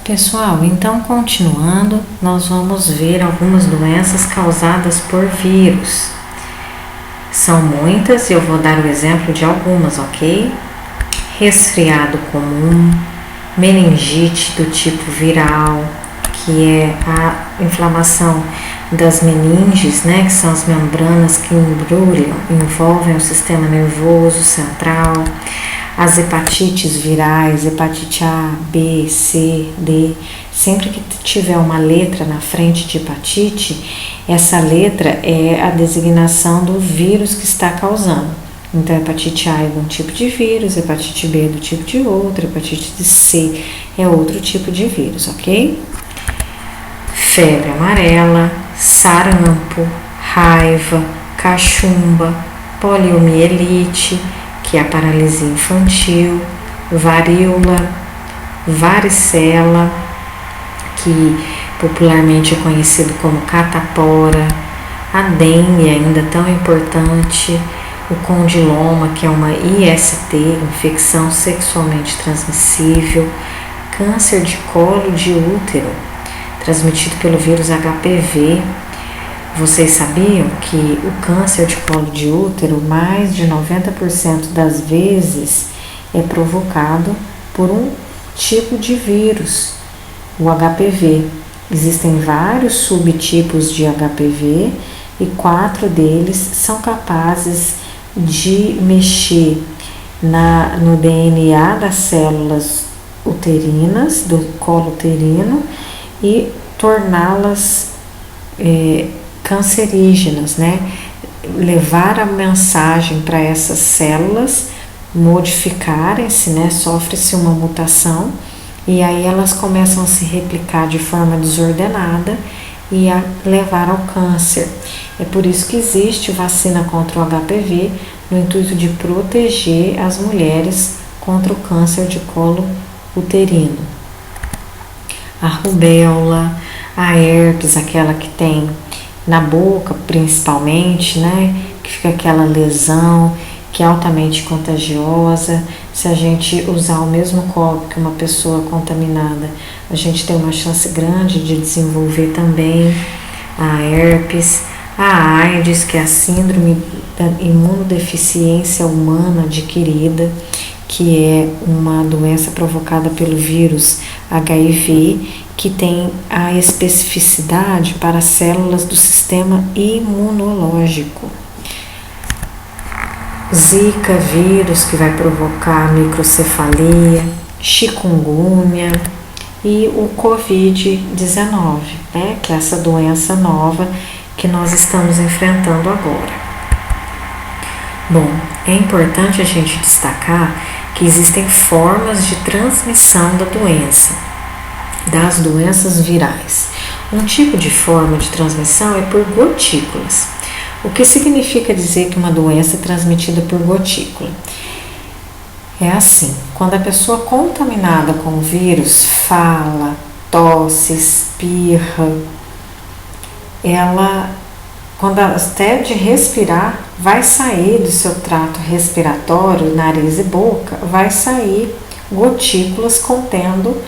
Pessoal, então continuando, nós vamos ver algumas doenças causadas por vírus. São muitas e eu vou dar o exemplo de algumas, ok? Resfriado comum, meningite do tipo viral, que é a inflamação das meninges, né, que são as membranas que embrulham, envolvem o sistema nervoso central. As hepatites virais, hepatite A, B, C, D, sempre que tiver uma letra na frente de hepatite, essa letra é a designação do vírus que está causando. Então, hepatite A é de um tipo de vírus, hepatite B é do tipo de outro, hepatite C é outro tipo de vírus, ok? Febre amarela, sarampo, raiva, cachumba, poliomielite, que é a paralisia infantil, varíola, varicela, que popularmente é conhecido como catapora, a dengue, ainda tão importante, o condiloma, que é uma IST, infecção sexualmente transmissível, câncer de colo de útero, transmitido pelo vírus HPV. Vocês sabiam que o câncer de colo de útero, mais de 90% das vezes, é provocado por um tipo de vírus, o HPV. Existem vários subtipos de HPV e 4 deles são capazes de mexer no DNA das células uterinas, do colo uterino, e torná-las cancerígenas, né? Levar a mensagem para essas células modificarem-se, né? Sofre-se uma mutação e aí elas começam a se replicar de forma desordenada e a levar ao câncer. É por isso que existe vacina contra o HPV, no intuito de proteger as mulheres contra o câncer de colo uterino. A rubéola, a herpes, aquela que tem na boca principalmente, né, que fica aquela lesão que é altamente contagiosa. Se a gente usar o mesmo copo que uma pessoa contaminada, a gente tem uma chance grande de desenvolver também a herpes, a AIDS, que é a síndrome da imunodeficiência humana adquirida, que é uma doença provocada pelo vírus HIV, que tem a especificidade para células do sistema imunológico. Zika vírus, que vai provocar microcefalia, chikungunya e o Covid-19, né, que é essa doença nova que nós estamos enfrentando agora. Bom, é importante a gente destacar que existem formas de transmissão da doença, das doenças virais. Um tipo de forma de transmissão é por gotículas. O que significa dizer que uma doença é transmitida por gotícula? É assim, quando a pessoa contaminada com o vírus fala, tosse, espirra, ela, quando até de respirar, vai sair do seu trato respiratório, nariz e boca, vai sair gotículas contendo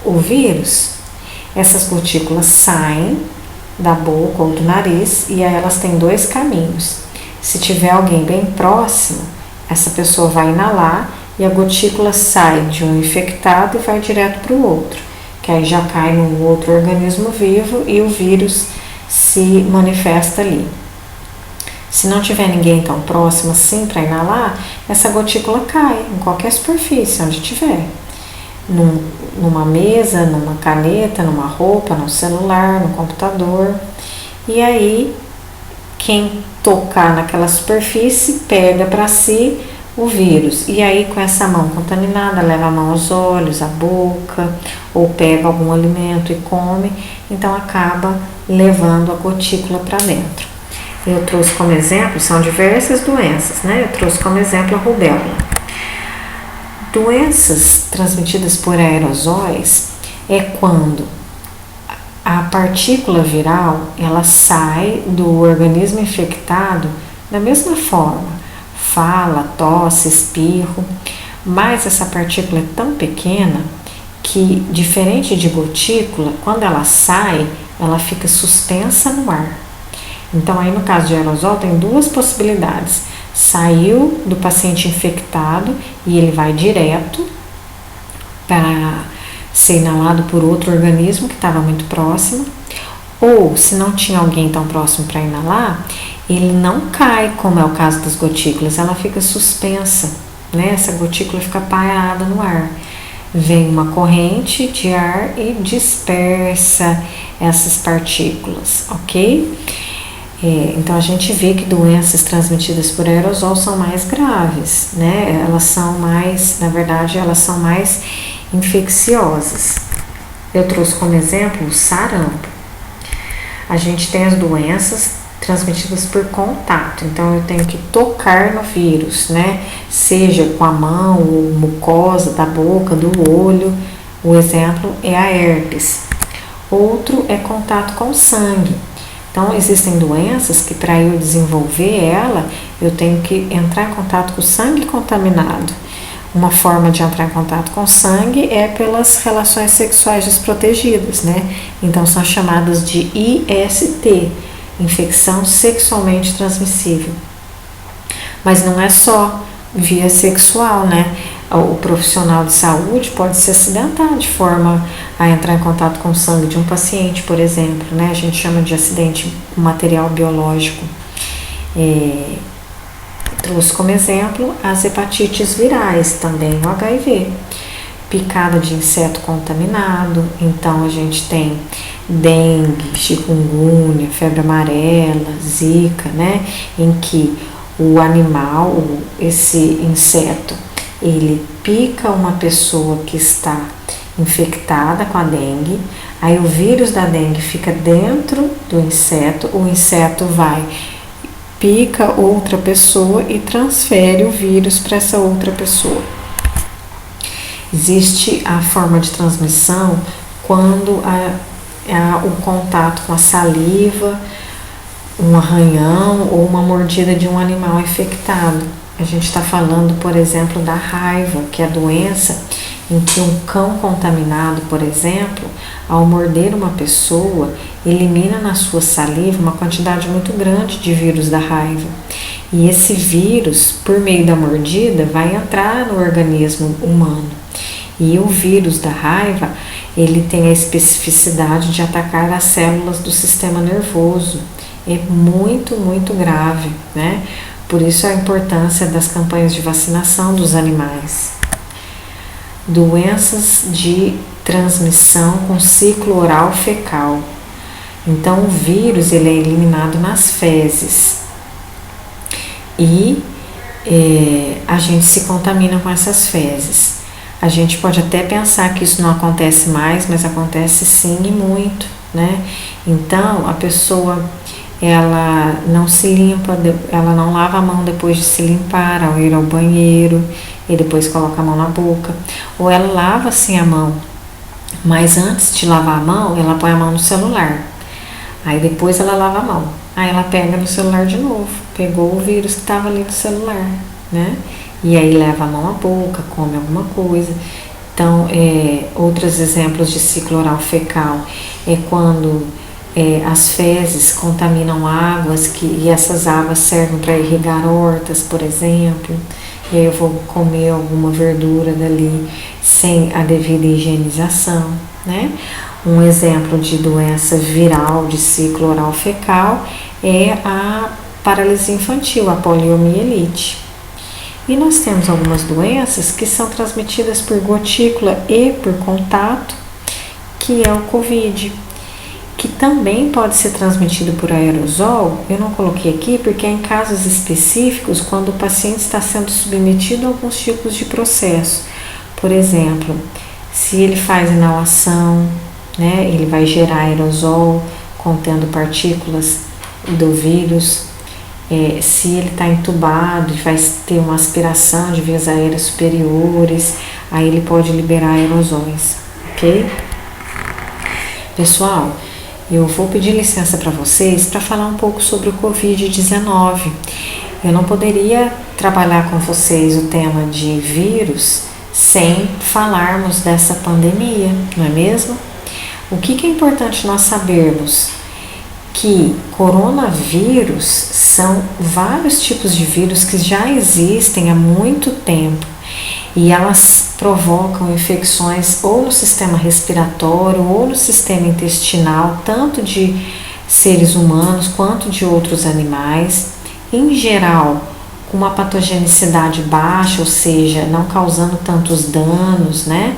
o vírus. Essas gotículas saem da boca ou do nariz e aí elas têm 2 caminhos. Se tiver alguém bem próximo, essa pessoa vai inalar e a gotícula sai de um infectado e vai direto para o outro, que aí já cai num outro organismo vivo e o vírus se manifesta ali. Se não tiver ninguém tão próximo assim para inalar, essa gotícula cai em qualquer superfície onde tiver. Numa mesa, numa caneta, numa roupa, no celular, no computador. E aí, quem tocar naquela superfície pega para si o vírus. E aí, com essa mão contaminada, leva a mão aos olhos, à boca, ou pega algum alimento e come. Então, acaba levando a gotícula para dentro. Eu trouxe como exemplo, são diversas doenças, né? Eu trouxe como exemplo a rubéola. Doenças transmitidas por aerosóis é quando a partícula viral ela sai do organismo infectado da mesma forma, fala, tosse, espirro, mas essa partícula é tão pequena que, diferente de gotícula, quando ela sai, ela fica suspensa no ar. Então, aí no caso de aerosol, tem duas possibilidades. Saiu do paciente infectado e ele vai direto para ser inalado por outro organismo que estava muito próximo. Ou, se não tinha alguém tão próximo para inalar, ele não cai, como é o caso das gotículas, ela fica suspensa, né? Essa gotícula fica parada no ar. Vem uma corrente de ar e dispersa essas partículas, ok? Então a gente vê que doenças transmitidas por aerosol são mais graves, né? Elas são mais, na verdade, elas são mais infecciosas. Eu trouxe como exemplo o sarampo. A gente tem as doenças transmitidas por contato, então eu tenho que tocar no vírus, né? Seja com a mão, ou mucosa da boca, do olho. O exemplo é a herpes. Outro é contato com sangue. Então, existem doenças que para eu desenvolver ela, eu tenho que entrar em contato com o sangue contaminado. Uma forma de entrar em contato com o sangue é pelas relações sexuais desprotegidas, né? Então, são chamadas de IST, infecção sexualmente transmissível. Mas não é só via sexual, né? O profissional de saúde pode se acidentar de forma a entrar em contato com o sangue de um paciente, por exemplo, né? A gente chama de acidente material biológico. Trouxe como exemplo as hepatites virais, também o HIV. Picada de inseto contaminado, então a gente tem dengue, chikungunya, febre amarela, zika, né? Em que o animal, esse inseto, ele pica uma pessoa que está infectada com a dengue, aí o vírus da dengue fica dentro do inseto, o inseto vai, pica outra pessoa e transfere o vírus para essa outra pessoa. Existe a forma de transmissão quando há o contato com a saliva, um arranhão ou uma mordida de um animal infectado. A gente está falando, por exemplo, da raiva, que é a doença em que um cão contaminado, por exemplo, ao morder uma pessoa, elimina na sua saliva uma quantidade muito grande de vírus da raiva. E esse vírus, por meio da mordida, vai entrar no organismo humano. E o vírus da raiva, ele tem a especificidade de atacar as células do sistema nervoso. É muito, muito grave, né? Por isso a importância das campanhas de vacinação dos animais. Doenças de transmissão com ciclo oral fecal. Então o vírus ele é eliminado nas fezes e a gente se contamina com essas fezes. A gente pode até pensar que isso não acontece mais, mas acontece sim e muito, né? Então a pessoa ela não se limpa, ela não lava a mão depois de se limpar ao ir ao banheiro e depois coloca a mão na boca, ou ela lava assim a mão, mas antes de lavar a mão, ela põe a mão no celular, aí depois ela lava a mão, aí ela pega no celular de novo, pegou o vírus que estava ali no celular, né? E aí leva a mão à boca, come alguma coisa. Então, outros exemplos de ciclo oral fecal é quando as fezes contaminam águas e essas águas servem para irrigar hortas, por exemplo, e aí eu vou comer alguma verdura dali sem a devida higienização, né? Um exemplo de doença viral de ciclo oral fecal é a paralisia infantil, a poliomielite. E nós temos algumas doenças que são transmitidas por gotícula e por contato, que é o COVID, que também pode ser transmitido por aerosol. Eu não coloquei aqui porque é em casos específicos, quando o paciente está sendo submetido a alguns tipos de processo. Por exemplo, se ele faz inalação, né, ele vai gerar aerosol contendo partículas do vírus. Se ele está entubado e vai ter uma aspiração de vias aéreas superiores, aí ele pode liberar aerosóis, ok? Pessoal, eu vou pedir licença para vocês para falar um pouco sobre o Covid-19. Eu não poderia trabalhar com vocês o tema de vírus sem falarmos dessa pandemia, não é mesmo? O que é importante nós sabermos? Que coronavírus são vários tipos de vírus que já existem há muito tempo e elas provocam infecções ou no sistema respiratório ou no sistema intestinal, tanto de seres humanos quanto de outros animais, em geral com uma patogenicidade baixa, ou seja, não causando tantos danos, né,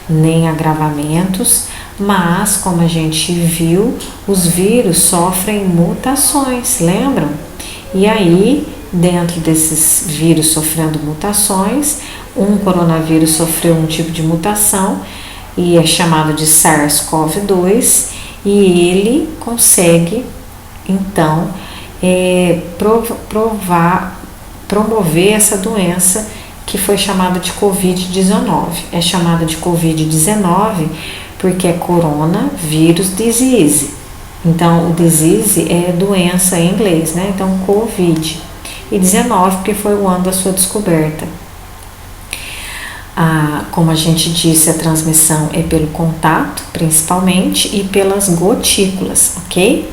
nem agravamentos. Mas, como a gente viu, os vírus sofrem mutações, lembram? E aí, dentro desses vírus sofrendo mutações, um coronavírus sofreu um tipo de mutação e é chamado de SARS-CoV-2 e ele consegue, então, promover essa doença que foi chamada de Covid-19. É chamada de Covid-19 porque é Coronavirus Disease. Então, o disease é doença em inglês, né? Então, Covid. E 19 porque foi o ano da sua descoberta. Como a gente disse, a transmissão é pelo contato, principalmente, e pelas gotículas, ok?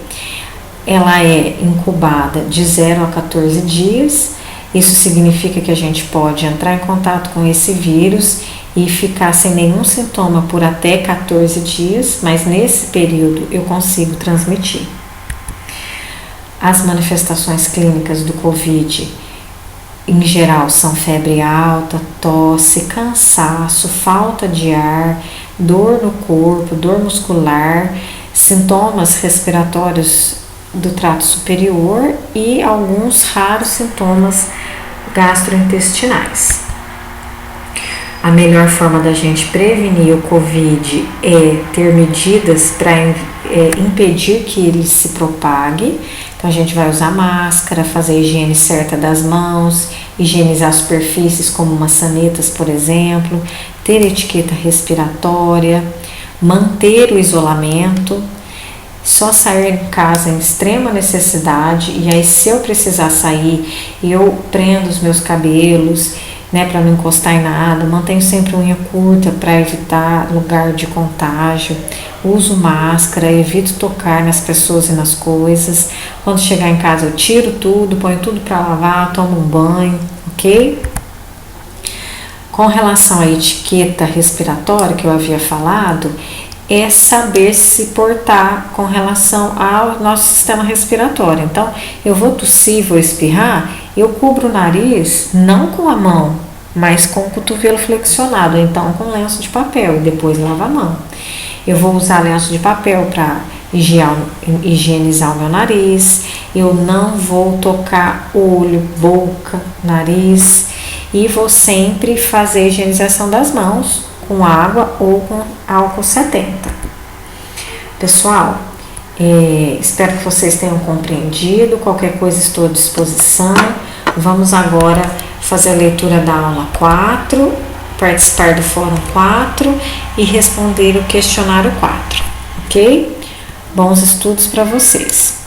Ela é incubada de 0 a 14 dias. Isso significa que a gente pode entrar em contato com esse vírus e ficar sem nenhum sintoma por até 14 dias, mas nesse período eu consigo transmitir. As manifestações clínicas do Covid, em geral, são febre alta, tosse, cansaço, falta de ar, dor no corpo, dor muscular, sintomas respiratórios do trato superior e alguns raros sintomas gastrointestinais. A melhor forma da gente prevenir o Covid é ter medidas para impedir que ele se propague. Então a gente vai usar máscara, fazer a higiene certa das mãos, higienizar superfícies como maçanetas, por exemplo, ter etiqueta respiratória, manter o isolamento, só sair de casa em extrema necessidade, e aí se eu precisar sair, eu prendo os meus cabelos, né, para não encostar em nada, mantenho sempre unha curta para evitar lugar de contágio, uso máscara, evito tocar nas pessoas e nas coisas. Quando chegar em casa eu tiro tudo, ponho tudo para lavar, tomo um banho, ok? Com relação à etiqueta respiratória que eu havia falado, é saber se portar com relação ao nosso sistema respiratório. Então, eu vou tossir, vou espirrar, eu cubro o nariz não com a mão, mas com o cotovelo flexionado, então com lenço de papel e depois lavo a mão. Eu vou usar lenço de papel para higienizar o meu nariz, eu não vou tocar olho, boca, nariz e vou sempre fazer a higienização das mãos com água ou com álcool 70. Pessoal, espero que vocês tenham compreendido. Qualquer coisa estou à disposição. Vamos agora fazer a leitura da aula 4, participar do fórum 4 e responder o questionário 4, ok? Bons estudos para vocês!